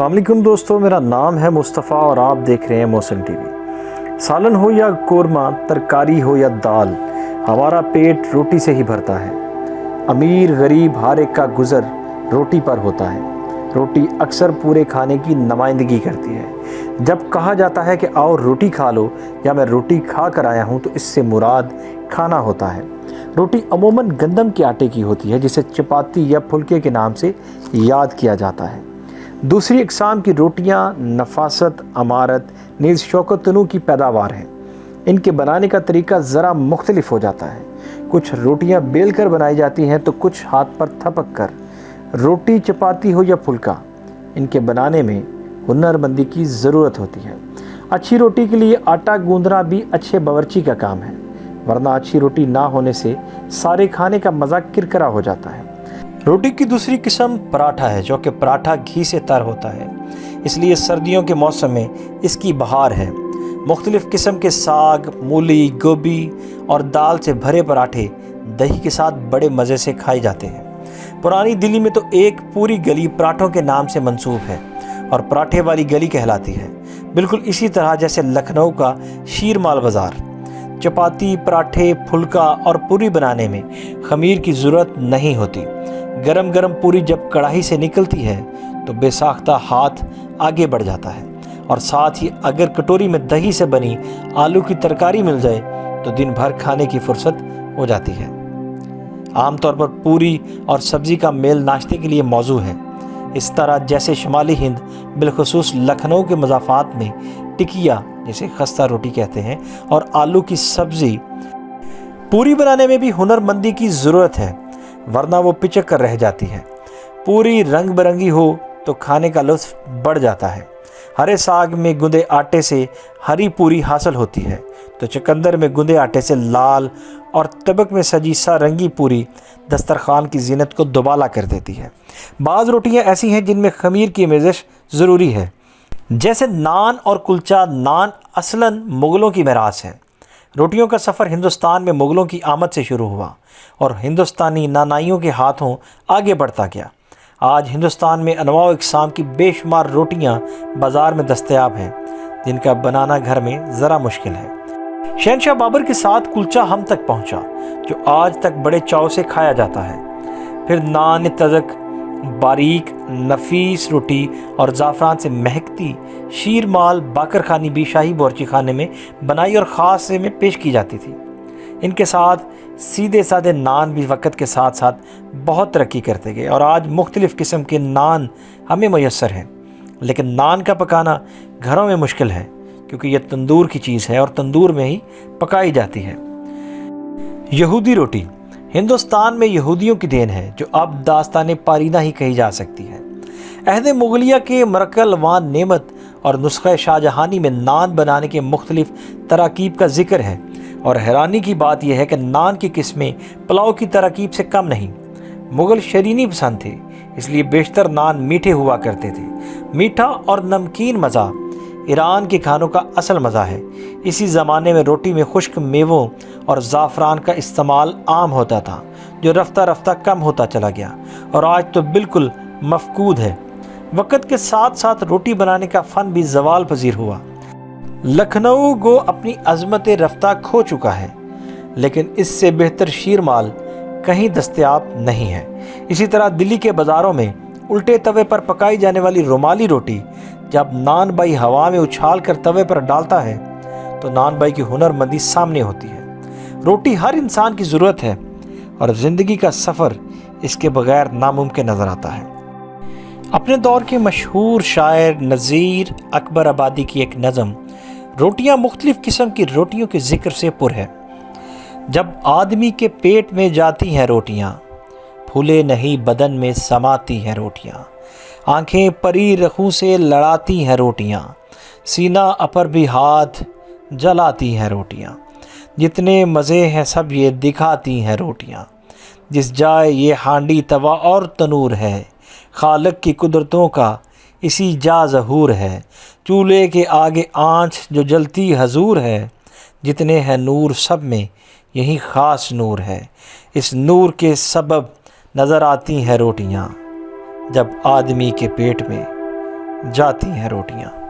السلام علیکم دوستو، میرا نام ہے مصطفیٰ اور آپ دیکھ رہے ہیں محسن ٹی وی۔ سالن ہو یا قورمہ، ترکاری ہو یا دال، ہمارا پیٹ روٹی سے ہی بھرتا ہے۔ امیر غریب ہر ایک کا گزر روٹی پر ہوتا ہے۔ روٹی اکثر پورے کھانے کی نمائندگی کرتی ہے۔ جب کہا جاتا ہے کہ آؤ روٹی کھا لو یا میں روٹی کھا کر آیا ہوں، تو اس سے مراد کھانا ہوتا ہے۔ روٹی عموماً گندم کے آٹے کی ہوتی ہے، جسے چپاتی یا پھلکے کے نام سے یاد کیا جاتا ہے۔ دوسری اقسام کی روٹیاں نفاست، امارت، نیز شوق و تنوع کی پیداوار ہیں۔ ان کے بنانے کا طریقہ ذرا مختلف ہو جاتا ہے۔ کچھ روٹیاں بیل کر بنائی جاتی ہیں تو کچھ ہاتھ پر تھپک کر۔ روٹی، چپاتی ہو یا پھلکا، ان کے بنانے میں ہنر مندی کی ضرورت ہوتی ہے۔ اچھی روٹی کے لیے آٹا گوندنا بھی اچھے باورچی کا کام ہے، ورنہ اچھی روٹی نہ ہونے سے سارے کھانے کا مزہ کرکرا ہو جاتا ہے۔ روٹی کی دوسری قسم پراٹھا ہے، جو کہ پراٹھا گھی سے تر ہوتا ہے، اس لیے سردیوں کے موسم میں اس کی بہار ہے۔ مختلف قسم کے ساگ، مولی، گوبھی اور دال سے بھرے پراٹھے دہی کے ساتھ بڑے مزے سے کھائے جاتے ہیں۔ پرانی دلی میں تو ایک پوری گلی پراٹھوں کے نام سے منسوب ہے اور پراٹھے والی گلی کہلاتی ہے، بالکل اسی طرح جیسے لکھنؤ کا شیر مال بازار۔ چپاتی، پراٹھے، پھلکا اور پوری بنانے میں خمیر کی ضرورت نہیں ہوتی۔ گرم گرم پوری جب کڑاہی سے نکلتی ہے تو بے ساختہ ہاتھ آگے بڑھ جاتا ہے، اور ساتھ ہی اگر کٹوری میں دہی سے بنی آلو کی ترکاری مل جائے تو دن بھر کھانے کی فرصت ہو جاتی ہے۔ عام طور پر پوری اور سبزی کا میل ناشتے کے لیے موزوں ہے۔ اس طرح جیسے شمالی ہند، بالخصوص لکھنؤ کے مضافات میں ٹکیا، جسے خستہ روٹی کہتے ہیں، اور آلو کی سبزی۔ پوری بنانے میں بھی ہنر مندی کی ضرورت ہے، ورنہ وہ پچک کر رہ جاتی ہے۔ پوری رنگ برنگی ہو تو کھانے کا لطف بڑھ جاتا ہے۔ ہرے ساگ میں گندے آٹے سے ہری پوری حاصل ہوتی ہے، تو چقندر میں گندے آٹے سے لال اور تبک میں سجی سارنگی پوری دسترخوان کی زینت کو دوبالا کر دیتی ہے۔ بعض روٹیاں ایسی ہیں جن میں خمیر کی آمیزش ضروری ہے، جیسے نان اور کلچا۔ نان اصلاً مغلوں کی میراث ہے۔ روٹیوں کا سفر ہندوستان میں مغلوں کی آمد سے شروع ہوا اور ہندوستانی نانائیوں کے ہاتھوں آگے بڑھتا گیا۔ آج ہندوستان میں انواع و اقسام کی بے شمار روٹیاں بازار میں دستیاب ہیں، جن کا بنانا گھر میں ذرا مشکل ہے۔ شہنشاہ بابر کے ساتھ کلچا ہم تک پہنچا، جو آج تک بڑے چاؤ سے کھایا جاتا ہے۔ پھر نان تزک، باریک نفیس روٹی اور زعفران سے مہکتی شیر مال باقر خانی بھی شاہی باورچی خانے میں بنائی اور خاص میں پیش کی جاتی تھی۔ ان کے ساتھ سیدھے سادے نان بھی وقت کے ساتھ ساتھ بہت ترقی کرتے گئے، اور آج مختلف قسم کے نان ہمیں میسر ہیں۔ لیکن نان کا پکانا گھروں میں مشکل ہے، کیونکہ یہ تندور کی چیز ہے اور تندور میں ہی پکائی جاتی ہے۔ یہودی روٹی ہندوستان میں یہودیوں کی دین ہے، جو اب داستان پارینہ ہی کہی جا سکتی ہے۔ عہد مغلیہ کے مرکل وان نعمت اور نسخہ شاہ جہانی میں نان بنانے کے مختلف تراکیب کا ذکر ہے، اور حیرانی کی بات یہ ہے کہ نان کی قسمیں پلاؤ کی تراکیب سے کم نہیں۔ مغل شیرینی پسند تھے، اس لیے بیشتر نان میٹھے ہوا کرتے تھے۔ میٹھا اور نمکین مزہ ایران کے کھانوں کا اصل مزہ ہے۔ اسی زمانے میں روٹی میں خشک میووں اور زعفران کا استعمال عام ہوتا تھا، جو رفتہ رفتہ کم ہوتا چلا گیا اور آج تو بالکل مفقود ہے۔ وقت کے ساتھ ساتھ روٹی بنانے کا فن بھی زوال پذیر ہوا۔ لکھنؤ گو اپنی عظمت رفتہ کھو چکا ہے، لیکن اس سے بہتر شیر مال کہیں دستیاب نہیں ہے۔ اسی طرح دلی کے بازاروں میں الٹے توے پر پکائی جانے والی رومالی روٹی، جب نان بائی ہوا میں اچھال کر توے پر ڈالتا ہے تو نان بائی کی ہنر مندی سامنے ہوتی ہے۔ روٹی ہر انسان کی ضرورت ہے، اور زندگی کا سفر اس کے بغیر ناممکن نظر آتا ہے۔ اپنے دور کے مشہور شاعر نذیر اکبر آبادی کی ایک نظم روٹیاں مختلف قسم کی روٹیوں کے ذکر سے پر ہے۔ جب آدمی کے پیٹ میں جاتی ہیں روٹیاں، پھولے نہیں بدن میں سماتی ہیں روٹیاں، آنکھیں پری رخوں سے لڑاتی ہیں روٹیاں، سینہ اپر بھی ہاتھ جلاتی ہیں روٹیاں، جتنے مزے ہیں سب یہ دکھاتی ہیں روٹیاں، جس جائے یہ ہانڈی توا اور تنور ہے، خالق کی قدرتوں کا اسی جا ظہور ہے، چولہے کے آگے آنچ جو جلتی حضور ہے، جتنے ہیں نور سب میں یہی خاص نور ہے، اس نور کے سبب نظر آتی ہیں روٹیاں، جب آدمی کے پیٹ میں جاتی ہیں روٹیاں۔